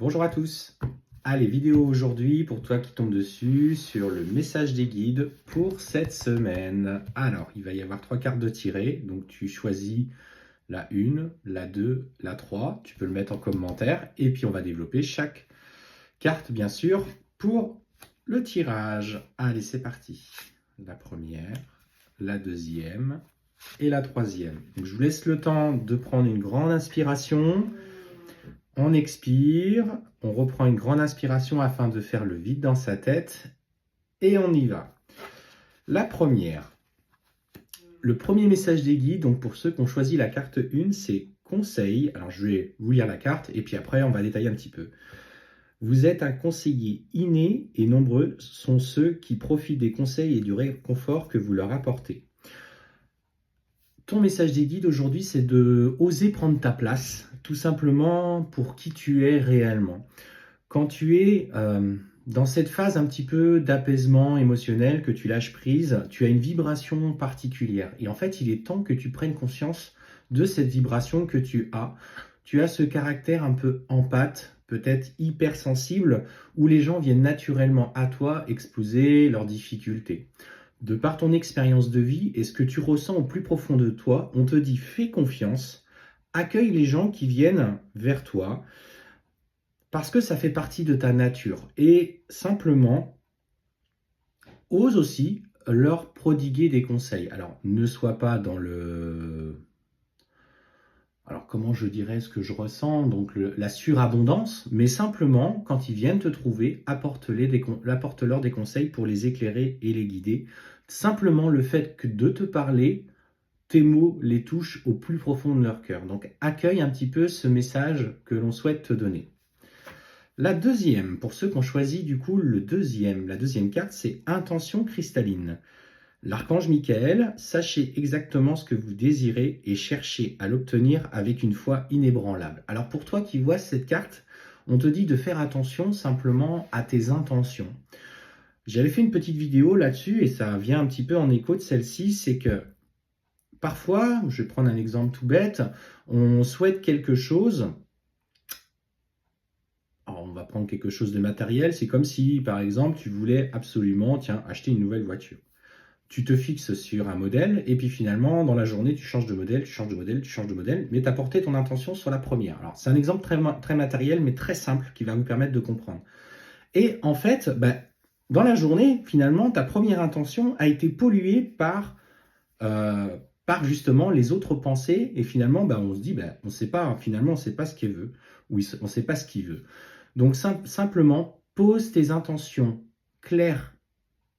Bonjour à tous. Allez, vidéo aujourd'hui pour toi qui tombe dessus sur le message des guides pour cette semaine. Alors, il va y avoir 3 cartes de tirée, donc tu choisis la 1, la 2, la 3. Tu peux le mettre en commentaire et puis on va développer chaque carte, bien sûr, pour le tirage. Allez, c'est parti. La première, la deuxième et la troisième. Donc, je vous laisse le temps de prendre une grande inspiration. On expire, on reprend une grande inspiration afin de faire le vide dans sa tête et on y va. La première, le premier message des guides, donc pour ceux qui ont choisi la carte 1, c'est conseil. Alors je vais vous lire la carte et puis après on va détailler un petit peu. Vous êtes un conseiller inné et nombreux sont ceux qui profitent des conseils et du réconfort que vous leur apportez. Ton message des guides aujourd'hui, c'est de oser prendre ta place, tout simplement pour qui tu es réellement. Quand tu es dans cette phase un petit peu d'apaisement émotionnel, que tu lâches prise, tu as une vibration particulière. Et en fait, il est temps que tu prennes conscience de cette vibration que tu as. Tu as ce caractère un peu empathe, peut-être hypersensible, où les gens viennent naturellement à toi exposer leurs difficultés. De par ton expérience de vie et ce que tu ressens au plus profond de toi, on te dit fais confiance, accueille les gens qui viennent vers toi, parce que ça fait partie de ta nature. Et simplement, ose aussi leur prodiguer des conseils. Alors, ne sois pas dans le... Alors, comment je dirais ce que je ressens? Donc, la surabondance, mais simplement, quand ils viennent te trouver, apporte-leur des conseils pour les éclairer et les guider. Simplement, le fait que de te parler, tes mots les touchent au plus profond de leur cœur. Donc, accueille un petit peu ce message que l'on souhaite te donner. La deuxième, pour ceux qui ont choisi du coup la deuxième carte, c'est Intention cristalline. L'archange Michael, sachez exactement ce que vous désirez et cherchez à l'obtenir avec une foi inébranlable. Alors pour toi qui vois cette carte, on te dit de faire attention simplement à tes intentions. J'avais fait une petite vidéo là-dessus et ça vient un petit peu en écho de celle-ci, c'est que parfois, je vais prendre un exemple tout bête, on souhaite quelque chose. Alors, on va prendre quelque chose de matériel. C'est comme si, par exemple, tu voulais absolument, acheter une nouvelle voiture. Tu te fixes sur un modèle et puis finalement, dans la journée, tu changes de modèle, tu changes de modèle, tu changes de modèle, mais tu as porté ton intention sur la première. Alors, c'est un exemple très matériel, mais très simple qui va vous permettre de comprendre. Et en fait, dans la journée, finalement, ta première intention a été polluée par justement les autres pensées et finalement, on se dit, on sait pas, finalement, on ne sait pas ce qu'il veut ou on ne sait pas ce qu'il veut. Donc simplement, pose tes intentions claires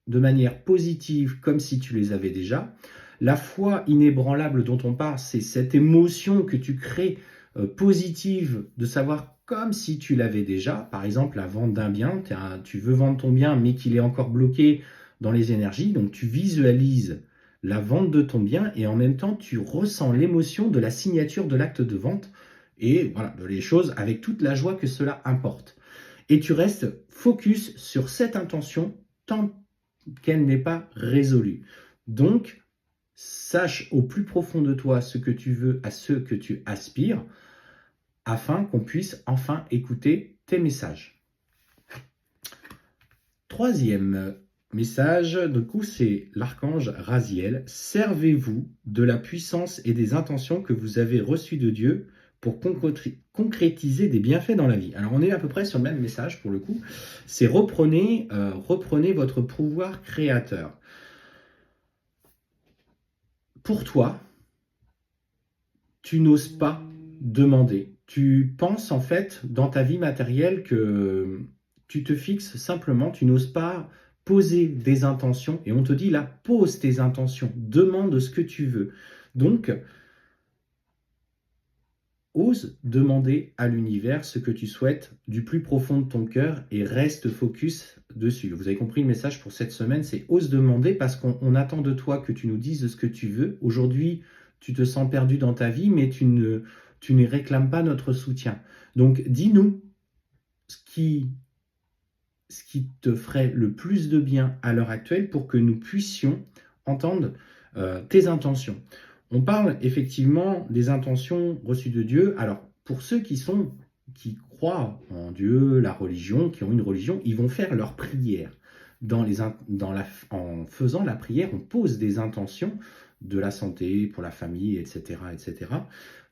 de manière positive comme si tu les avais déjà. La foi inébranlable dont on parle, c'est cette émotion que tu crées positive de savoir comme si tu l'avais déjà. Par exemple, la vente d'un bien, tu veux vendre ton bien mais qu'il est encore bloqué dans les énergies. Donc tu visualises la vente de ton bien et en même temps tu ressens l'émotion de la signature de l'acte de vente et voilà, les choses avec toute la joie que cela importe. Et tu restes focus sur cette intention tant qu'elle n'est pas résolue. Donc, sache au plus profond de toi ce que tu veux, à ce que tu aspires, afin qu'on puisse enfin écouter tes messages. Troisième message, du coup, c'est l'archange Raziel. Servez-vous de la puissance et des intentions que vous avez reçues de Dieu pour concrétiser des bienfaits dans la vie. Alors, on est à peu près sur le même message pour le coup. C'est reprenez votre pouvoir créateur. Pour toi, tu n'oses pas demander. Tu penses en fait dans ta vie matérielle que tu te fixes simplement, tu n'oses pas poser des intentions et on te dit là, pose tes intentions, demande ce que tu veux. Donc, ose demander à l'univers ce que tu souhaites du plus profond de ton cœur et reste focus dessus. Vous avez compris le message pour cette semaine, c'est ose demander parce qu'on attend de toi que tu nous dises ce que tu veux. Aujourd'hui, tu te sens perdu dans ta vie, mais tu ne réclames pas notre soutien. Donc, dis-nous ce qui te ferait le plus de bien à l'heure actuelle pour que nous puissions entendre tes intentions. On parle effectivement des intentions reçues de Dieu. Alors, pour ceux qui croient en Dieu, la religion, qui ont une religion, ils vont faire leur prière. En faisant la prière, on pose des intentions de la santé, pour la famille, etc., etc.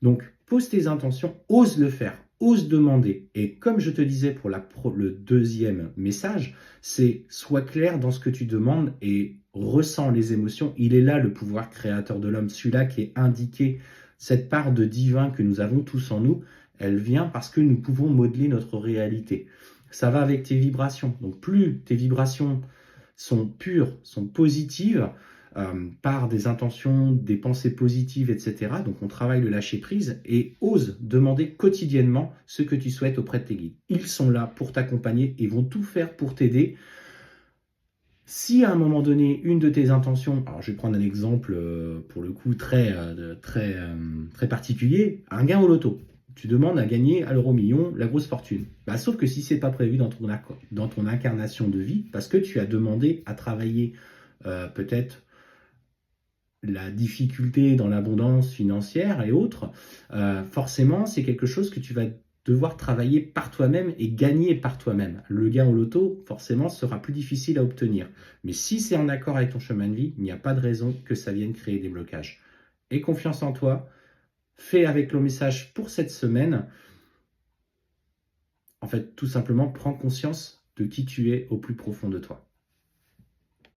Donc, pose tes intentions, ose le faire, ose demander. Et comme je te disais pour le deuxième message, c'est sois clair dans ce que tu demandes et ressens les émotions. Il est là le pouvoir créateur de l'homme, celui-là qui est indiqué, cette part de divin que nous avons tous en nous, elle vient parce que nous pouvons modeler notre réalité. Ça va avec tes vibrations. Donc plus tes vibrations sont pures, sont positives, par des intentions, des pensées positives, etc. Donc on travaille le lâcher prise et ose demander quotidiennement ce que tu souhaites auprès de tes guides. Ils sont là pour t'accompagner et vont tout faire pour t'aider. Si à un moment donné, une de tes intentions, alors je vais prendre un exemple pour le coup très particulier, un gain au loto. Tu demandes à gagner à l'euro-million la grosse fortune. Bah, sauf que si c'est pas prévu dans ton incarnation de vie, parce que tu as demandé à travailler peut-être la difficulté dans l'abondance financière et autres, forcément, c'est quelque chose que tu vas devoir travailler par toi-même et gagner par toi-même. Le gain au loto, forcément, sera plus difficile à obtenir. Mais si c'est en accord avec ton chemin de vie, il n'y a pas de raison que ça vienne créer des blocages. Aie confiance en toi, fais avec le message pour cette semaine. En fait, tout simplement, prends conscience de qui tu es au plus profond de toi.